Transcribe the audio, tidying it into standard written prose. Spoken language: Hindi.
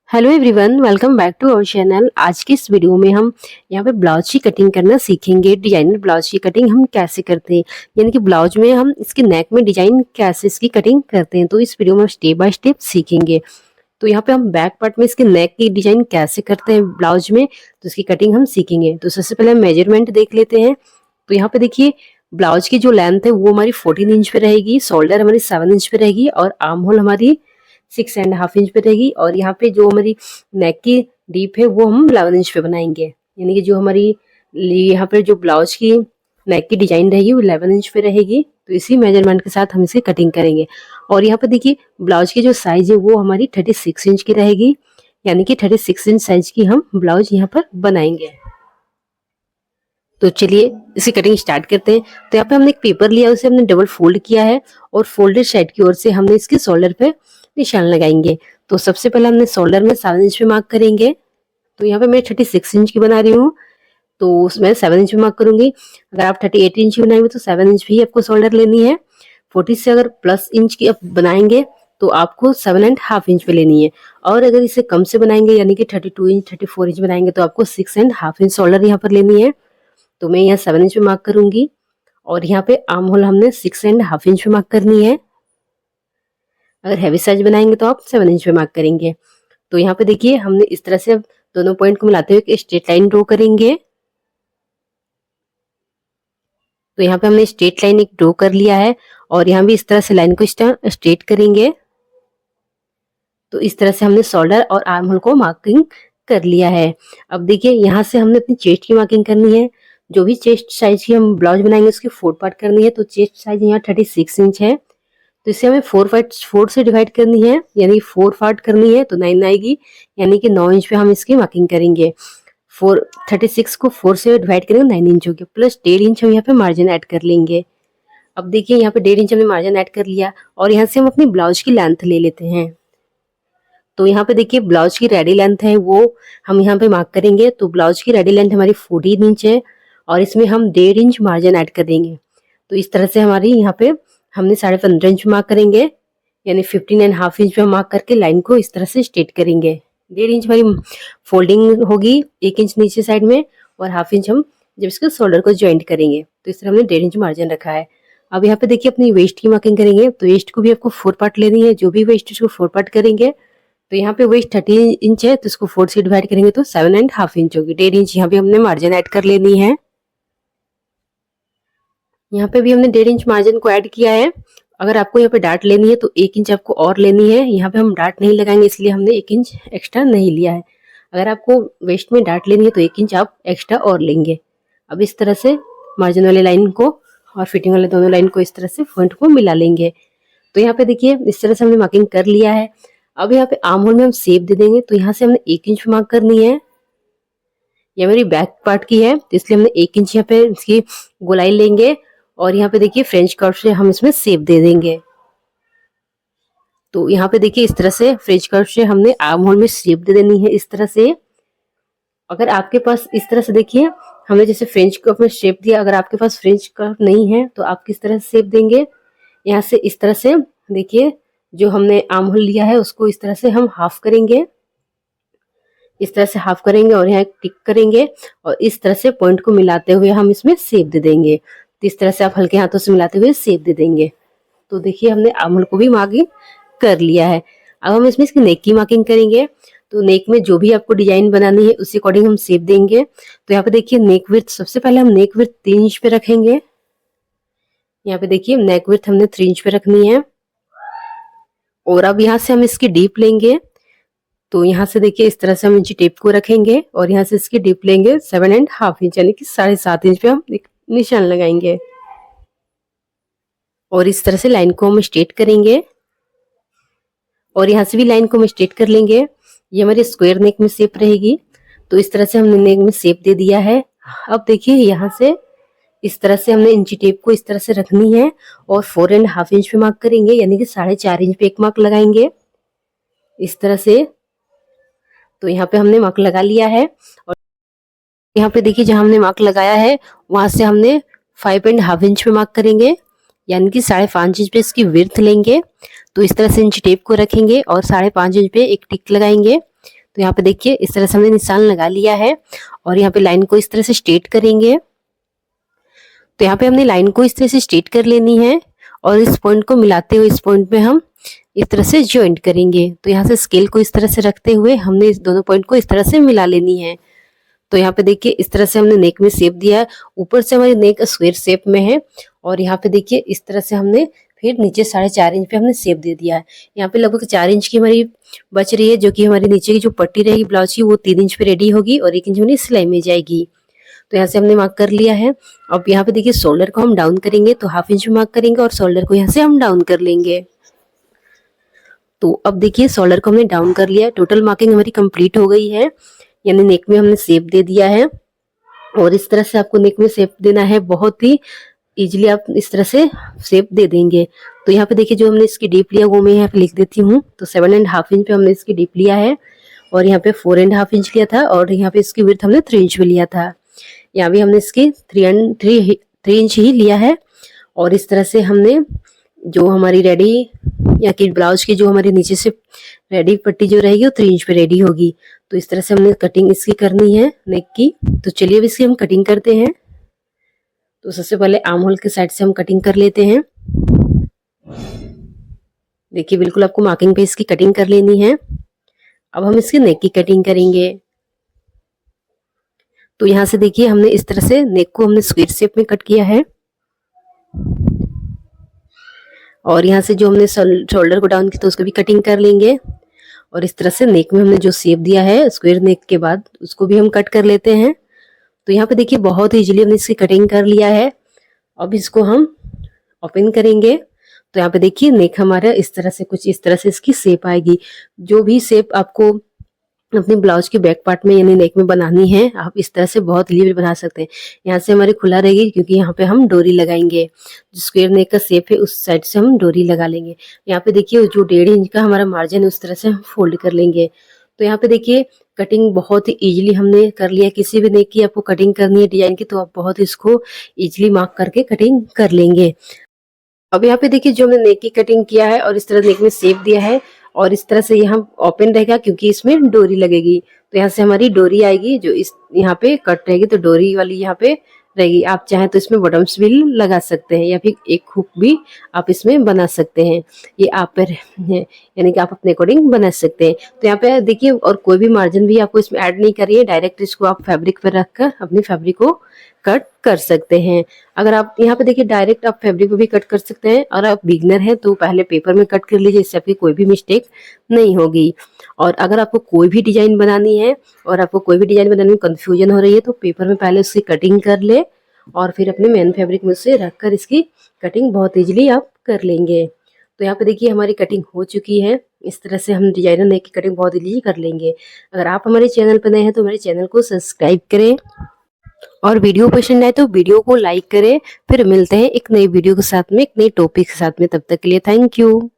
Hello everyone, welcome back to our channel. आज की इस वीडियो में हम यहाँ पे ब्लाउज की कटिंग करना सीखेंगे। डिजाइनर ब्लाउज की कटिंग हम कैसे करते हैं, यानी कि ब्लाउज में हम इसके नेक में डिजाइन कैसे इसकी कटिंग करते हैं, तो इस वीडियो में हम स्टेप बाय स्टेप सीखेंगे। तो यहाँ पे हम बैक पार्ट में इसके नेक की डिजाइन कैसे करते हैं ब्लाउज में, तो इसकी कटिंग हम सीखेंगे। तो सबसे पहले हम मेजरमेंट देख लेते हैं। तो यहाँ पे देखिए, ब्लाउज की जो लेंथ है वो हमारी 14 इंच पे रहेगी, शोल्डर हमारी 7 इंच पे रहेगी और आर्म होल हमारी 6.5 इंच पे रहेगी। और यहाँ पे जो हमारी नेक की डीप है वो हम 11 इंच पे बनाएंगे, यानी कि जो हमारी यहाँ पे जो ब्लाउज की नेक की डिजाइन रहेगी वो 11 इंच पे रहेगी। तो इसी मेजरमेंट के साथ हम इसे कटिंग करेंगे। और यहाँ पे देखिए, ब्लाउज की जो साइज है वो हमारी 36 इंच की रहेगी, यानी कि 36 इंच साइज की हम ब्लाउज यहाँ पर बनाएंगे। तो चलिए इसी कटिंग स्टार्ट करते हैं। तो यहाँ पे हमने एक पेपर लिया, उसे हमने डबल फोल्ड किया है और फोल्डेड साइड की ओर से हमने इसके शोल्डर पे निशान लगाएंगे। तो सबसे पहले हमने शोल्डर में 7 इंच पे मार्क करेंगे। तो यहाँ पे मैं 36 इंच की बना रही हूँ, तो उसमें 7 इंच पे मार्क करूंगी। अगर आप 38 इंच की बनाएंगे तो 7 इंच भी आपको शोल्डर लेनी है। 40 से अगर प्लस इंच की आप बनाएंगे तो आपको 7.5 इंच पे लेनी है। और अगर इसे कम से बनाएंगे, यानी कि 32 इंच 34 इंच बनाएंगे, तो आपको 6.5 इंच शोल्डर यहाँ पर लेनी है। तो मैं यहाँ 7 इंच पे मार्क करूंगी और यहाँ पे आर्म होल हमने 6.5 इंच पे मार्क करनी है। अगर हैवी साइज बनाएंगे तो आप 7 इंच पे मार्क करेंगे। तो यहाँ पे देखिए, हमने इस तरह से दोनों पॉइंट को मिलाते हुए एक स्ट्रेट लाइन ड्रॉ करेंगे। तो यहाँ पे हमने स्ट्रेट लाइन एक ड्रॉ कर लिया है और यहाँ भी इस तरह से लाइन को स्ट्रेट करेंगे। तो इस तरह से हमने शोल्डर और आर्म होल को मार्किंग कर लिया है। अब देखिए, यहाँ से हमने अपनी चेस्ट की मार्किंग करनी है। जो भी चेस्ट साइज की हम ब्लाउज बनाएंगे उसकी 4 पार्ट करनी है। तो चेस्ट साइज यहाँ 36 इंच है, तो इसे हमें 4 से डिवाइड करनी है, यानी 4 पार्ट करनी है तो 9 आएगी, यानी कि 9 इंच पे हम इसकी मार्किंग करेंगे। 36 को 4 से डिवाइड करेंगे, 9 इंच हो गया, प्लस 1.5 इंच हम यहाँ पे मार्जिन ऐड कर लेंगे। अब देखिए, यहाँ पे 1.5 इंच हमने मार्जिन ऐड कर लिया और यहाँ से हम अपनी ब्लाउज की लेंथ ले लेते हैं। तो यहाँ पे देखिए, ब्लाउज की रेडी लेंथ है वो हम यहाँ पे मार्क करेंगे। तो ब्लाउज की रेडी लेंथ हमारी 14 इंच है और इसमें हम 1.5 इंच मार्जिन ऐड कर देंगे। तो इस तरह से हमारी यहाँ पे हमने 15.5 इंच मार्क करेंगे, यानी 15.5 इंच पे मार्क करके लाइन को इस तरह से स्ट्रेट करेंगे। 1.5 इंच हमारी फोल्डिंग होगी, 1 इंच नीचे साइड में, और हाफ इंच हम जब इसके शोल्डर को ज्वाइंट करेंगे। तो इस तरह हमने 1.5 इंच मार्जिन रखा है। अब यहाँ पे देखिए, अपनी वेस्ट की मार्किंग करेंगे। तो वेस्ट को भी आपको 4 पार्ट लेनी है, जो भी वेस्ट उसको 4 पार्ट करेंगे। तो यहाँ पे वेस्ट 30 इंच है, तो इसको 4 से डिवाइड करेंगे तो 7.5 इंच होगी। 1.5 इंच यहाँ पे हमने मार्जिन ऐड कर लेनी है। यहाँ पे भी हमने 1.5 इंच मार्जिन को ऐड किया है। अगर आपको यहाँ पे डार्ट लेनी है तो 1 इंच आपको और लेनी है। यहाँ पे हम डार्ट नहीं लगाएंगे, इसलिए हमने 1 इंच एक्स्ट्रा नहीं लिया है। अगर आपको वेस्ट में डार्ट लेनी है तो 1 इंच आप एक्स्ट्रा और लेंगे। अब इस तरह से मार्जिन वाले लाइन को और फिटिंग वाले दोनों लाइन को इस तरह से फ्रंट को मिला लेंगे। तो यहाँ पे देखिए, इस तरह से हमने मार्किंग कर लिया है। अब यहाँ पे आर्म होल में हम शेप दे देंगे। तो यहाँ से हमने 1 इंच मार्क करनी है। ये मेरी बैक पार्ट की है, तो इसलिए हमने 1 इंच यहाँ पे इसकी गोलाई लेंगे और यहाँ पे देखिए, फ्रेंच कर्व से हम इसमें शेप दे देंगे। तो यहाँ पे देखिए, इस तरह से फ्रेंच कर्व से हमने आर्म होल में शेप दे देनी है, इस तरह से। अगर आपके पास इस तरह से देखिए, हमने जैसे फ्रेंच कर्व में शेप दिया, अगर आपके पास फ्रेंच कर्व नहीं है तो आप किस तरह से शेप देंगे, यहाँ से इस तरह से देखिए, जो हमने आर्म होल लिया है उसको इस तरह से हम हाफ करेंगे, इस तरह से हाफ करेंगे और यहाँ टिक करेंगे और इस तरह से पॉइंट को मिलाते हुए हम इसमें शेप दे देंगे। तो इस तरह से आप हल्के हाथों से मिलाते हुए शेप दे देंगे। तो देखिए, हमने आर्म होल को भी मार्किंग कर लिया है। अब हम इसमें इसकी नेक की मार्किंग करेंगे। तो नेक में जो भी आपको डिजाइन बनानी है उसी अकॉर्डिंग हम शेप देंगे। तो यहाँ पे देखिए, नेक विड्थ, सबसे पहले हम नेक विड्थ 3 इंच पे रखेंगे। यहाँ पे देखिए, नेक विड्थ हमने 3 इंच पे रखनी है। और अब यहाँ से हम इसकी डीप लेंगे। तो यहाँ से देखिए, इस तरह से हम इंची टेप को रखेंगे और यहाँ से इसकी डीप लेंगे 7.5 इंच, यानी कि 7.5 इंच पे हम एक निशान लगाएंगे। और इस तरह से लाइन को हम स्ट्रेट करेंगे और यहाँ से भी लाइन को हम स्ट्रेट कर लेंगे। ये हमारी स्क्वायर नेक में शेप रहेगी। तो इस तरह से हमने नेक में शेप दे दिया है। अब देखिए, यहाँ से इस तरह से हमने इंची टेप को इस तरह से रखनी है और 4.5 इंच पे मार्क करेंगे, यानी कि 4.5 इंच पे एक मार्क लगाएंगे, इस तरह से। तो यहाँ पे हमने मार्क लगा लिया है और यहाँ पे देखिए, जहाँ हमने मार्क लगाया है वहां से हमने 5.5 इंच पे मार्क करेंगे, यानी कि 5.5 इंच पे इसकी विड्थ लेंगे। तो इस तरह से इंच टेप को रखेंगे और 5.5 इंच पे एक टिक लगाएंगे। तो यहाँ पे देखिए इस तरह से हमने निशान लगा लिया है और यहाँ पे लाइन को इस तरह से स्ट्रेट करेंगे। तो यहाँ पे हमने लाइन को इस तरह से स्ट्रेट कर लेनी है और इस पॉइंट को मिलाते हुए इस पॉइंट में हम इस तरह से ज्वाइंट करेंगे। तो यहाँ से स्केल को इस तरह से रखते हुए हमने इस दोनों पॉइंट को इस तरह से मिला लेनी है। तो यहाँ पे देखिए इस तरह से हमने नेक में शेप दिया है। ऊपर से हमारी नेक स्क्वायर शेप में है और यहाँ पे देखिए इस तरह से हमने फिर नीचे 4.5 इंच पे हमने शेप दे दिया है। यहाँ पे लगभग 4 इंच की हमारी बच रही है, जो कि हमारी नीचे की जो पट्टी रहेगी ब्लाउज की वो 3 इंच पे रेडी होगी और 1 इंच हमारी सिलाई में जाएगी। तो यहाँ से हमने मार्क कर लिया है। अब यहाँ पे देखिए शोल्डर को हम डाउन करेंगे, तो 1/2 इंच मार्क करेंगे और शोल्डर को यहाँ से हम डाउन कर लेंगे। तो अब देखिए शोल्डर को हमने डाउन कर लिया है। टोटल मार्किंग हमारी कंप्लीट हो गई है, यानी नेक में हमने शेप दे दिया है। और इस तरह से आपको नेक में शेप देना है, बहुत ही इजीली आप इस तरह से शेप दे देंगे। तो यहाँ पे देखिए जो हमने इसकी डीप लिया वो मैं यहाँ पे लिख देती हूँ। तो 7.5 इंच पे हमने इसकी डीप लिया है और यहाँ पे 4.5 इंच लिया था और यहाँ पे इसकी विड्थ हमने 3 इंच पे लिया था। यहाँ भी हमने इसकी 3 इंच ही लिया है। और इस तरह से हमने जो हमारी रेडी या कि ब्लाउज की जो हमारी नीचे से रेडी पट्टी जो रहेगी वो 3 इंच पे रेडी होगी। तो इस तरह से हमने कटिंग इसकी करनी है नेक की। तो चलिए अब इसकी हम कटिंग करते हैं। तो सबसे पहले आर्म होल के साइड से हम कटिंग कर लेते हैं। देखिए बिल्कुल आपको मार्किंग पे इसकी कटिंग कर लेनी है। अब हम इसकी नेक की कटिंग करेंगे। तो यहाँ से देखिए हमने इस तरह से नेक को हमने स्क्वायर शेप में कट किया है और यहाँ से जो हमने शोल्डर को डाउन किया तो उसको भी कटिंग कर लेंगे। और इस तरह से नेक में हमने जो शेप दिया है स्क्वायर नेक के बाद उसको भी हम कट कर लेते हैं। तो यहाँ पे देखिए बहुत इजीली हमने इसकी कटिंग कर लिया है। अब इसको हम ओपन करेंगे। तो यहाँ पे देखिए नेक हमारा इस तरह से कुछ इस तरह से इसकी शेप आएगी। जो भी शेप आपको अपने ब्लाउज के बैक पार्ट में यानी नेक में बनानी है आप इस तरह से बहुत इजीली बना सकते हैं। यहाँ से हमारी खुला रहेगी क्योंकि यहाँ पे हम डोरी लगाएंगे। जो स्क्वायर नेक का शेप है उस साइड से हम डोरी लगा लेंगे। यहाँ पे देखिए जो 1.5 इंच का हमारा मार्जिन है उस तरह से हम फोल्ड कर लेंगे। तो यहाँ पे देखिए कटिंग बहुत ही इजीली हमने कर लिया। किसी भी नेक की आपको कटिंग करनी है डिजाइन की तो आप बहुत इसको इजीली मार्क करके कटिंग कर लेंगे। अब यहाँ पे देखिए जो हमने नेक की कटिंग किया है और इस तरह नेक में शेप दिया है और इस तरह से यहाँ ओपन रहेगा क्योंकि इसमें डोरी लगेगी। तो यहाँ से हमारी डोरी आएगी जो इस यहाँ पे कट रहेगी, तो डोरी वाली यहाँ पे रहेगी। आप चाहें तो इसमें बटन्स भी लगा सकते हैं या फिर एक हुक भी आप इसमें बना सकते हैं। ये आप पर है, यानी कि आप अपने अकॉर्डिंग बना सकते हैं। तो यहाँ पे देखिए और कोई भी मार्जिन भी आपको इसमें ऐड नहीं करिए, डायरेक्ट इसको आप फैब्रिक पर रखकर अपनी फैब्रिक को कट कर सकते हैं। अगर आप यहाँ पे देखिए डायरेक्ट आप फैब्रिक पे भी कट कर सकते हैं और आप बिगनर हैं तो पहले पेपर में कट कर लीजिए, इससे आपकी कोई भी मिस्टेक नहीं होगी। और अगर आपको कोई भी डिजाइन बनानी है और आपको कोई भी डिजाइन बनाने में कंफ्यूजन हो रही है तो पेपर में पहले उसकी कटिंग कर ले और फिर अपने मेन फैब्रिक में उसे रखकर इसकी कटिंग बहुत ईजिली आप कर लेंगे। तो यहाँ पे देखिए हमारी कटिंग हो चुकी है। इस तरह से हम डिजाइनर नेक की कटिंग बहुत ईजिली कर लेंगे। अगर आप हमारे चैनल पर नए हैं तो हमारे चैनल को सब्सक्राइब करें और वीडियो पसंद आए तो वीडियो को लाइक करें। फिर मिलते हैं एक नई वीडियो के साथ में, एक नई टॉपिक के साथ में। तब तक के लिए थैंक यू।